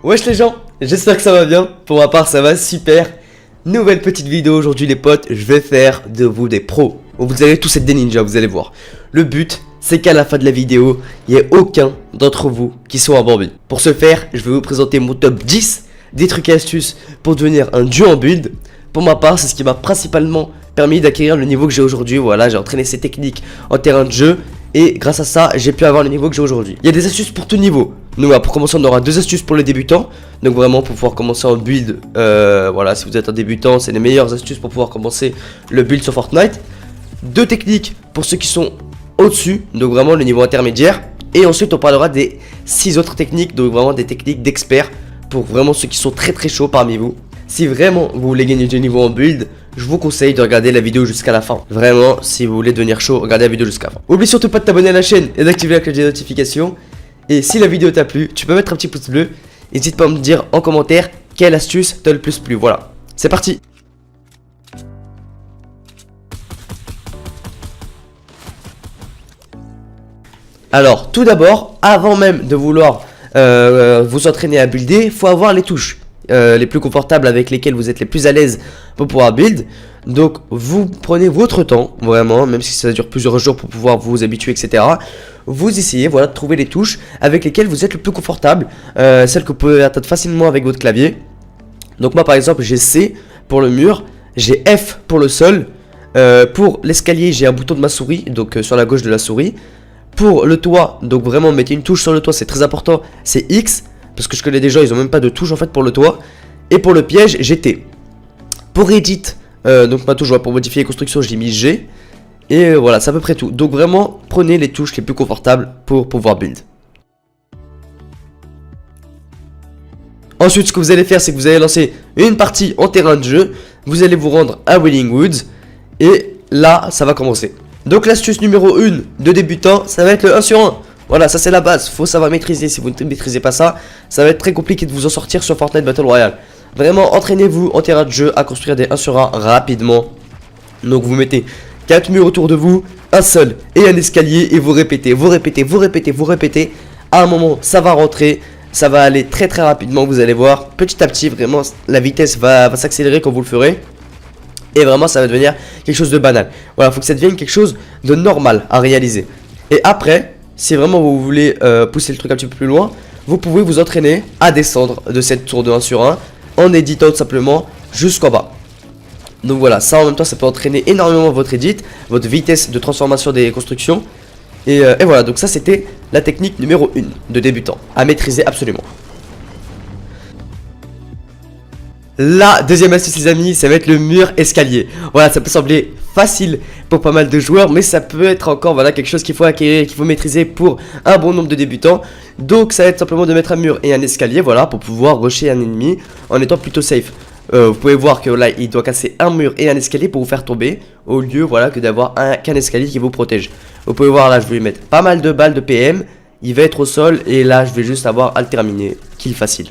Wesh les gens, j'espère que ça va bien. Pour ma part ça va super. Nouvelle petite vidéo aujourd'hui les potes. Je vais faire de vous des pros. Vous allez tous être des ninjas, vous allez voir. Le but c'est qu'à la fin de la vidéo il n'y ait aucun d'entre vous qui soit en Bambi. Pour ce faire je vais vous présenter mon top 10 des trucs et astuces pour devenir un dieu en build. Pour ma part c'est ce qui m'a principalement permis d'acquérir le niveau que j'ai aujourd'hui. Voilà, j'ai entraîné ces techniques en terrain de jeu et grâce à ça j'ai pu avoir le niveau que j'ai aujourd'hui. Il y a des astuces pour tout niveau. Donc voilà, pour commencer on aura deux astuces pour les débutants. Donc vraiment pour pouvoir commencer en build, voilà, si vous êtes un débutant c'est les meilleures astuces pour pouvoir commencer le build sur Fortnite. Deux techniques pour ceux qui sont au-dessus, donc vraiment le niveau intermédiaire. Et ensuite on parlera des 6 autres techniques, donc vraiment des techniques d'experts pour vraiment ceux qui sont très chauds parmi vous. Si vraiment vous voulez gagner du niveau en build, je vous conseille de regarder la vidéo jusqu'à la fin. Vraiment, si vous voulez devenir chaud, regardez la vidéo jusqu'à la fin. Oublie surtout pas de t'abonner à la chaîne et d'activer la cloche des notifications. Et si la vidéo t'a plu, tu peux mettre un petit pouce bleu. N'hésite pas à me dire en commentaire quelle astuce t'a le plus plu. Voilà, c'est parti. Alors, tout d'abord, avant même de vouloir vous entraîner à builder, il faut avoir les touches les plus confortables avec lesquelles vous êtes les plus à l'aise pour pouvoir build. Donc vous prenez votre temps, vraiment, même si ça dure plusieurs jours pour pouvoir vous habituer, etc. Vous essayez, voilà, de trouver les touches avec lesquelles vous êtes le plus confortable, celles que vous pouvez atteindre facilement avec votre clavier. Donc moi par exemple j'ai C pour le mur, j'ai F pour le sol, pour l'escalier j'ai un bouton de ma souris, donc sur la gauche de la souris. Pour le toit, donc vraiment mettez une touche sur le toit, c'est très important, c'est X. Parce que je connais des gens, ils ont même pas de touche en fait pour le toit. Et pour le piège, j'ai T. Pour edit, donc ma touche pour modifier les constructions, j'ai mis G. Et voilà, c'est à peu près tout. Donc vraiment, prenez les touches les plus confortables pour pouvoir build. Ensuite, ce que vous allez faire, c'est que vous allez lancer une partie en terrain de jeu. Vous allez vous rendre à Wailing Woods. Et là, ça va commencer. Donc l'astuce numéro 1 de débutant, ça va être le 1 sur 1. Voilà, ça c'est la base, faut savoir maîtriser. Si vous ne maîtrisez pas ça, ça va être très compliqué de vous en sortir sur Fortnite Battle Royale. Vraiment, entraînez-vous en terrain de jeu à construire des 1 sur 1 rapidement. Donc vous mettez 4 murs autour de vous, un seul et un escalier. Et vous répétez, vous répétez, vous répétez, vous répétez. À un moment, ça va rentrer, ça va aller très rapidement, vous allez voir. Petit à petit, vraiment, la vitesse va s'accélérer quand vous le ferez. Et vraiment, ça va devenir quelque chose de banal. Voilà, faut que ça devienne quelque chose de normal à réaliser. Et après... si vraiment vous voulez pousser le truc un petit peu plus loin, vous pouvez vous entraîner à descendre de cette tour de 1 sur 1 en éditant tout simplement jusqu'en bas. Donc voilà, ça en même temps ça peut entraîner énormément votre edit, votre vitesse de transformation des constructions. Et voilà, donc ça c'était la technique numéro 1 de débutant, à maîtriser absolument. La deuxième astuce les amis, ça va être le mur escalier. Voilà, ça peut sembler facile pour pas mal de joueurs, mais ça peut être encore voilà quelque chose qu'il faut acquérir, qu'il faut maîtriser pour un bon nombre de débutants. Donc ça va être simplement de mettre un mur et un escalier, voilà, pour pouvoir rusher un ennemi en étant plutôt safe. Vous pouvez voir que là il doit casser un mur et un escalier pour vous faire tomber, au lieu voilà que d'avoir qu'un escalier qui vous protège. Vous pouvez voir là, je vais lui mettre pas mal de balles de PM, il va être au sol et là je vais juste avoir à le terminer, kill facile.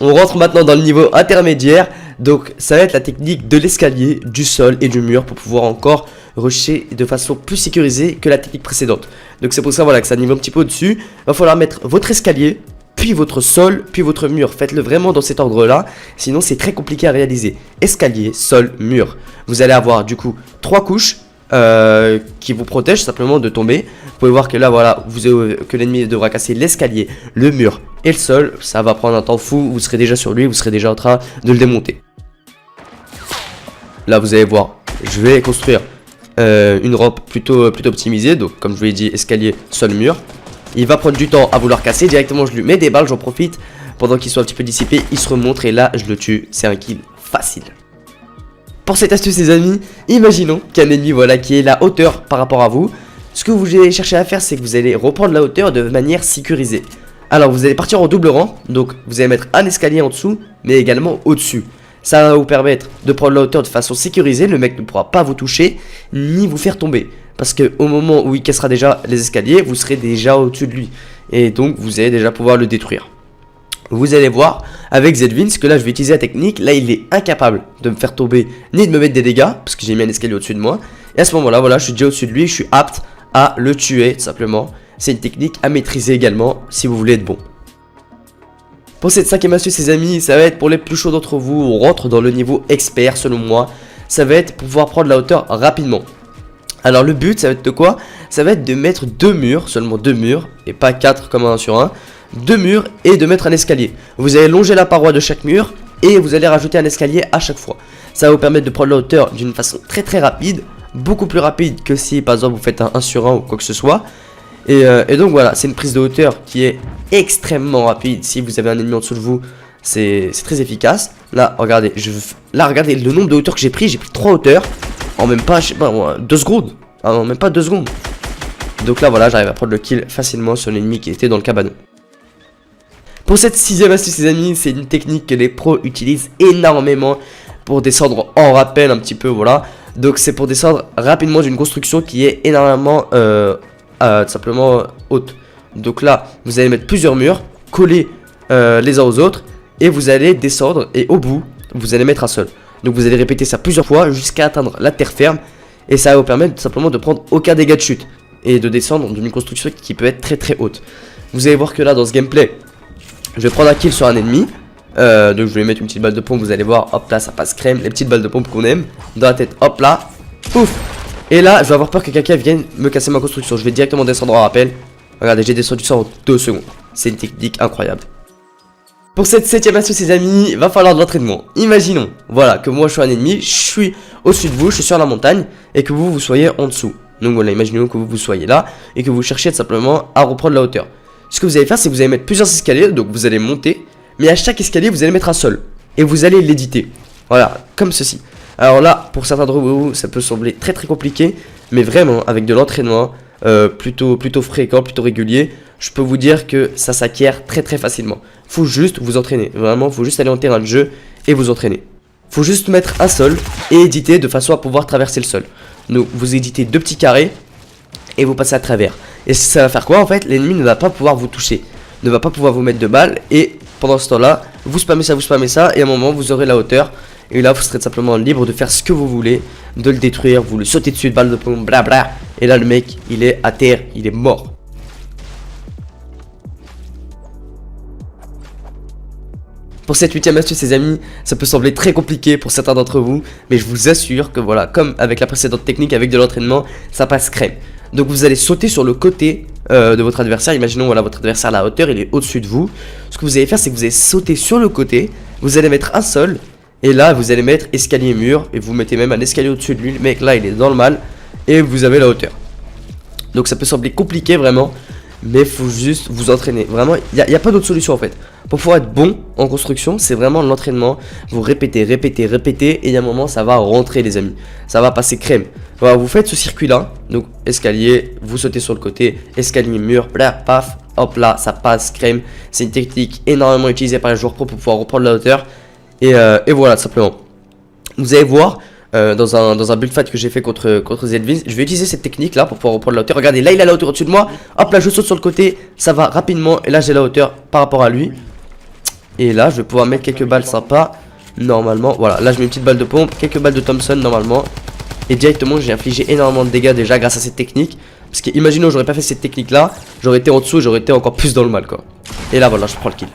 On rentre maintenant dans le niveau intermédiaire. Donc ça va être la technique de l'escalier, du sol et du mur pour pouvoir encore rusher de façon plus sécurisée que la technique précédente. Donc c'est pour ça voilà que ça niveau un petit peu au-dessus. Il va falloir mettre votre escalier, puis votre sol, puis votre mur. Faites-le vraiment dans cet ordre là, sinon c'est très compliqué à réaliser. Escalier, sol, mur. Vous allez avoir du coup 3 couches qui vous protègent simplement de tomber. Vous pouvez voir que là voilà que l'ennemi devra casser l'escalier, le mur et le sol. Ça va prendre un temps fou, vous serez déjà sur lui, vous serez déjà en train de le démonter. Là vous allez voir, je vais construire une rampe plutôt optimisée. Donc comme je vous l'ai dit, escalier, sol, mur. Il va prendre du temps à vouloir casser. Directement je lui mets des balles, j'en profite. Pendant qu'il soit un petit peu dissipé, il se remonte et là je le tue. C'est un kill facile. Pour cette astuce les amis, imaginons qu'un ennemi voilà qui est la hauteur par rapport à vous. Ce que vous allez chercher à faire, c'est que vous allez reprendre la hauteur de manière sécurisée. Alors vous allez partir en double rang, donc vous allez mettre un escalier en dessous, mais également au-dessus. Ça va vous permettre de prendre la hauteur de façon sécurisée, le mec ne pourra pas vous toucher, ni vous faire tomber. Parce que au moment où il cassera déjà les escaliers, vous serez déjà au-dessus de lui. Et donc vous allez déjà pouvoir le détruire. Vous allez voir avec Zedwins que là je vais utiliser la technique. Là il est incapable de me faire tomber ni de me mettre des dégâts parce que j'ai mis un escalier au-dessus de moi. Et à ce moment là voilà, je suis déjà au-dessus de lui, je suis apte à le tuer tout simplement. C'est une technique à maîtriser également si vous voulez être bon. Pour cette 5ème astuce les amis, ça va être pour les plus chauds d'entre vous, on rentre dans le niveau expert selon moi. Ça va être pour pouvoir prendre la hauteur rapidement. Alors le but ça va être de quoi? Ça va être de mettre 2 murs, seulement 2 murs, et pas 4 comme un 1 sur 1. 2 murs et de mettre un escalier. Vous allez longer la paroi de chaque mur et vous allez rajouter un escalier à chaque fois. Ça va vous permettre de prendre la hauteur d'une façon très rapide, beaucoup plus rapide que si par exemple vous faites un 1 sur 1 ou quoi que ce soit. Et donc voilà, c'est une prise de hauteur qui est extrêmement rapide. Si vous avez un ennemi en dessous de vous, c'est très efficace. Là, regardez, regardez le nombre de hauteurs que j'ai pris 3 hauteurs en même pas, je sais pas, 2 secondes. Ah non, même pas 2 secondes. Donc là, voilà, j'arrive à prendre le kill facilement sur l'ennemi qui était dans le cabanon. Pour cette 6ème astuce les amis, c'est une technique que les pros utilisent énormément pour descendre en rappel un petit peu, voilà. Donc c'est pour descendre rapidement d'une construction qui est énormément simplement haute. Donc là, vous allez mettre plusieurs murs, collés les uns aux autres, et vous allez descendre, et au bout, vous allez mettre un seul. Donc vous allez répéter ça plusieurs fois jusqu'à atteindre la terre ferme, et ça va vous permettre simplement de prendre aucun dégât de chute, et de descendre d'une construction qui peut être très haute. Vous allez voir que là, dans ce gameplay, je vais prendre un kill sur un ennemi. Donc je vais lui mettre une petite balle de pompe. Vous allez voir, hop là ça passe crème. Les petites balles de pompe qu'on aime. Dans la tête, hop là. Pouf. Et là je vais avoir peur que quelqu'un vienne me casser ma construction. Je vais directement descendre en rappel. Regardez, j'ai descendu ça en 2 secondes. C'est une technique incroyable. Pour cette 7ème astuce les amis, il va falloir de l'entraînement. Imaginons, voilà, que moi je suis un ennemi. Je suis au-dessus de vous, je suis sur la montagne. Et que vous soyez en dessous. Donc voilà, imaginons que vous soyez là. Et que vous cherchiez simplement à reprendre la hauteur. Ce que vous allez faire, c'est que vous allez mettre plusieurs escaliers. Donc vous allez monter. Mais à chaque escalier, vous allez mettre un seul. Et vous allez l'éditer. Voilà, comme ceci. Alors là, pour certains d'entre vous, ça peut sembler très compliqué. Mais vraiment, avec de l'entraînement plutôt fréquent, plutôt régulier, je peux vous dire que ça s'acquiert très facilement. Faut juste vous entraîner. Vraiment, faut juste aller en terrain de jeu et vous entraîner. Faut juste mettre un sol et éditer de façon à pouvoir traverser le sol. Donc vous éditez 2 petits carrés et vous passez à travers. Et ça va faire quoi en fait? L'ennemi ne va pas pouvoir vous toucher, ne va pas pouvoir vous mettre de balles. Et pendant ce temps là, vous spammez ça, et à un moment vous aurez la hauteur. Et là vous serez simplement libre de faire ce que vous voulez, de le détruire, vous le sautez dessus de balles de pompe, blabla. Et là le mec il est à terre, il est mort. Pour cette 8ème astuce les amis, ça peut sembler très compliqué pour certains d'entre vous, mais je vous assure que voilà, comme avec la précédente technique, avec de l'entraînement, ça passe crème. Donc vous allez sauter sur le côté de votre adversaire. Imaginons voilà, votre adversaire à la hauteur, il est au-dessus de vous. Ce que vous allez faire, c'est que vous allez sauter sur le côté, vous allez mettre un sol, et là vous allez mettre escalier mur, et vous mettez même un escalier au-dessus de lui. Le mec là il est dans le mal, et vous avez la hauteur. Donc ça peut sembler compliqué vraiment, mais il faut juste vous entraîner. Vraiment, il n'y a pas d'autre solution en fait. Pour pouvoir être bon en construction, c'est vraiment l'entraînement. Vous répétez, et il y a un moment, ça va rentrer les amis. Ça va passer crème. Voilà, vous faites ce circuit-là. Donc, escalier, vous sautez sur le côté, escalier, mur, bla, paf, hop là, ça passe crème. C'est une technique énormément utilisée par les joueurs pro pour pouvoir reprendre la hauteur. Et voilà, simplement. Vous allez voir... dans un build fight que j'ai fait contre Zedvins, je vais utiliser cette technique là pour pouvoir reprendre la hauteur. Regardez, là il a la hauteur au-dessus de moi. Hop là, je saute sur le côté, ça va rapidement. Et là j'ai la hauteur par rapport à lui. Et là je vais pouvoir mettre quelques balles sympas. Normalement, voilà, là je mets une petite balle de pompe, quelques balles de Thompson normalement. Et directement j'ai infligé énormément de dégâts déjà grâce à cette technique. Parce que imaginons j'aurais pas fait cette technique là, j'aurais été en dessous, j'aurais été encore plus dans le mal quoi. Et là voilà, je prends le kill.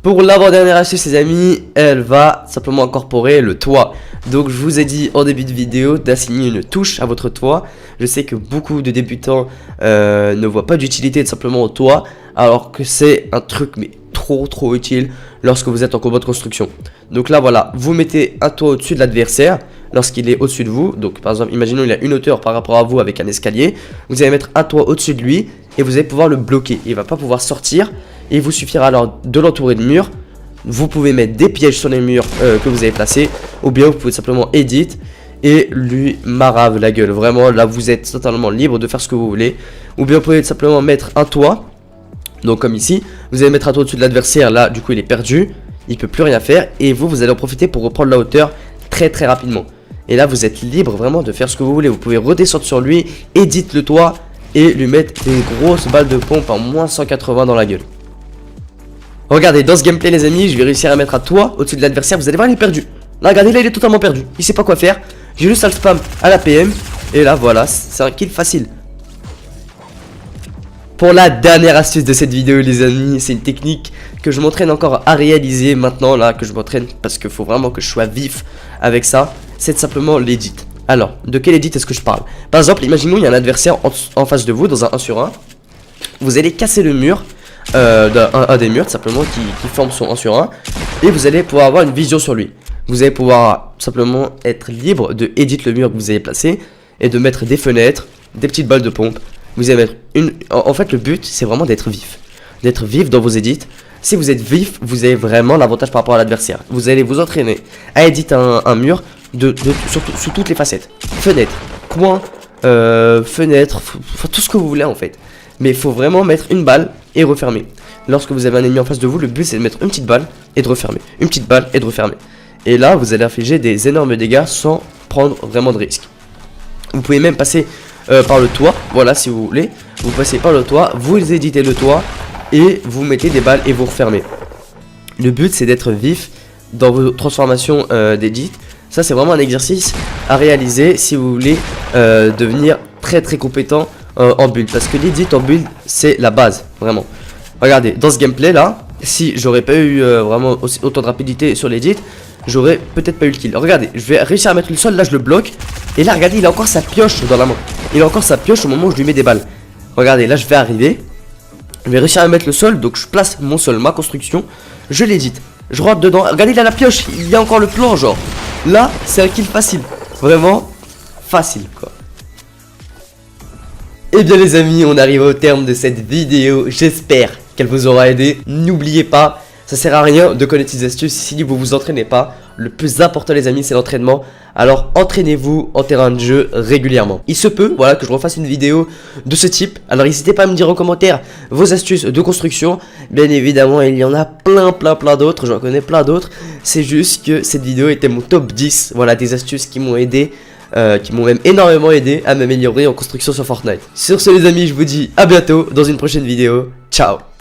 Pour l'avant-dernière astuce les amis, elle va simplement incorporer le toit. Donc je vous ai dit en début de vidéo d'assigner une touche à votre toit. Je sais que beaucoup de débutants ne voient pas d'utilité simplement au toit, alors que c'est un truc mais trop utile lorsque vous êtes en combat de construction. Donc là voilà, vous mettez un toit au-dessus de l'adversaire lorsqu'il est au-dessus de vous. Donc par exemple, imaginons il a une hauteur par rapport à vous avec un escalier. Vous allez mettre un toit au-dessus de lui et vous allez pouvoir le bloquer. Il va pas pouvoir sortir. Et il vous suffira alors de l'entourer de murs. Vous pouvez mettre des pièges sur les murs que vous avez placés. Ou bien vous pouvez simplement edit et lui marave la gueule. Vraiment là vous êtes totalement libre de faire ce que vous voulez. Ou bien vous pouvez simplement mettre un toit. Donc comme ici, vous allez mettre un toit au-dessus de l'adversaire. Là du coup il est perdu, il peut plus rien faire. Et vous allez en profiter pour reprendre la hauteur très rapidement. Et là vous êtes libre vraiment de faire ce que vous voulez. Vous pouvez redescendre sur lui, edit le toit et lui mettre des grosses balles de pompe en moins 180 dans la gueule. Regardez, dans ce gameplay les amis, je vais réussir à mettre un toit au-dessus de l'adversaire. Vous allez voir, il est perdu. Là, regardez, là il est totalement perdu. Il sait pas quoi faire. J'ai juste à le spam à la PM. Et là voilà, c'est un kill facile. pour la dernière astuce de cette vidéo les amis, c'est une technique que je m'entraîne encore à réaliser maintenant là, que je m'entraîne parce qu'il faut vraiment que je sois vif avec ça, c'est simplement l'edit. Alors, de quel edit est-ce que je parle? Par exemple, imaginons il y a un adversaire en face de vous dans un 1 sur 1, vous allez casser le mur, un des murs simplement qui forme son 1 sur 1, et vous allez pouvoir avoir une vision sur lui. Vous allez pouvoir simplement être libre de edit le mur que vous avez placé et de mettre des fenêtres, des petites balles de pompe. Vous allez mettre en fait le but c'est vraiment d'être vif dans vos edits. Si vous êtes vif, vous avez vraiment l'avantage par rapport à l'adversaire. Vous allez vous entraîner à éditer un mur sous toutes les facettes. Fenêtre, coin, fenêtre, tout ce que vous voulez en fait. Mais il faut vraiment mettre une balle et refermer. Lorsque vous avez un ennemi en face de vous, le but c'est de mettre une petite balle et de refermer. Une petite balle et de refermer. Et là, vous allez infliger des énormes dégâts sans prendre vraiment de risques. Vous pouvez même passer par le toit, voilà si vous voulez. Vous passez par le toit, vous éditez le toit et vous mettez des balles et vous refermez. Le but c'est d'être vif dans vos transformations d'edit. Ça c'est vraiment un exercice à réaliser si vous voulez devenir très compétent en build. Parce que l'edit en build c'est la base, vraiment. Regardez, dans ce gameplay là, si j'aurais pas eu vraiment autant de rapidité sur l'edit, j'aurais peut-être pas eu le kill. Regardez, je vais réussir à mettre le sol, là je le bloque. Et là regardez, il a encore sa pioche dans la main. Il a encore sa pioche au moment où je lui mets des balles. Regardez, là je vais arriver. Je vais réussir à mettre le sol, donc je place mon sol, ma construction. Je l'édite, je rentre dedans. Regardez, il a la pioche, il y a encore le plan genre. Là, c'est un kill facile. Vraiment facile quoi. Et bien les amis, on arrive au terme de cette vidéo. J'espère qu'elle vous aura aidé. N'oubliez pas, ça sert à rien de connaître ces astuces si vous vous entraînez pas. Le plus important les amis c'est l'entraînement. Alors entraînez-vous en terrain de jeu régulièrement. Il se peut voilà que je refasse une vidéo de ce type. Alors n'hésitez pas à me dire en commentaire vos astuces de construction. Bien évidemment il y en a plein d'autres. J'en connais plein d'autres. C'est juste que cette vidéo était mon top 10. Voilà des astuces qui m'ont aidé, qui m'ont même énormément aidé à m'améliorer en construction sur Fortnite. Sur ce les amis je vous dis à bientôt dans une prochaine vidéo. Ciao.